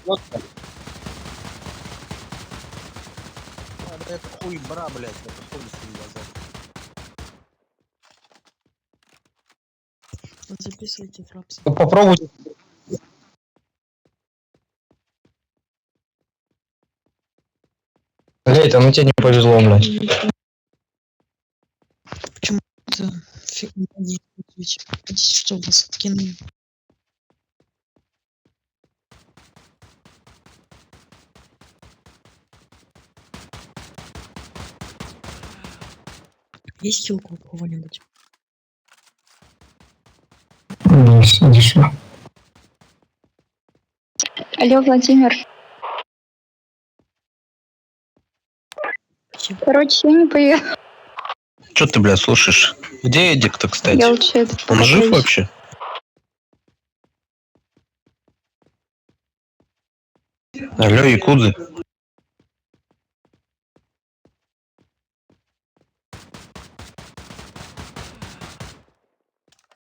Вот так. Это хуй бра, блядь, это хуй с ним базар. Записывайте фрапсы. Попробуйте. Лейта, ну тебе не повезло, блядь. Почему-то фигня действует. Что вас откинули? Есть хилка у кого-нибудь? Иди сюда. Алло, Владимир. Спасибо. Короче, я не поеду. Чё ты, блядь, слушаешь? Где Эдик-то, кстати? Я лучше это Он жив покатаюсь. вообще? Алло, Якудзы.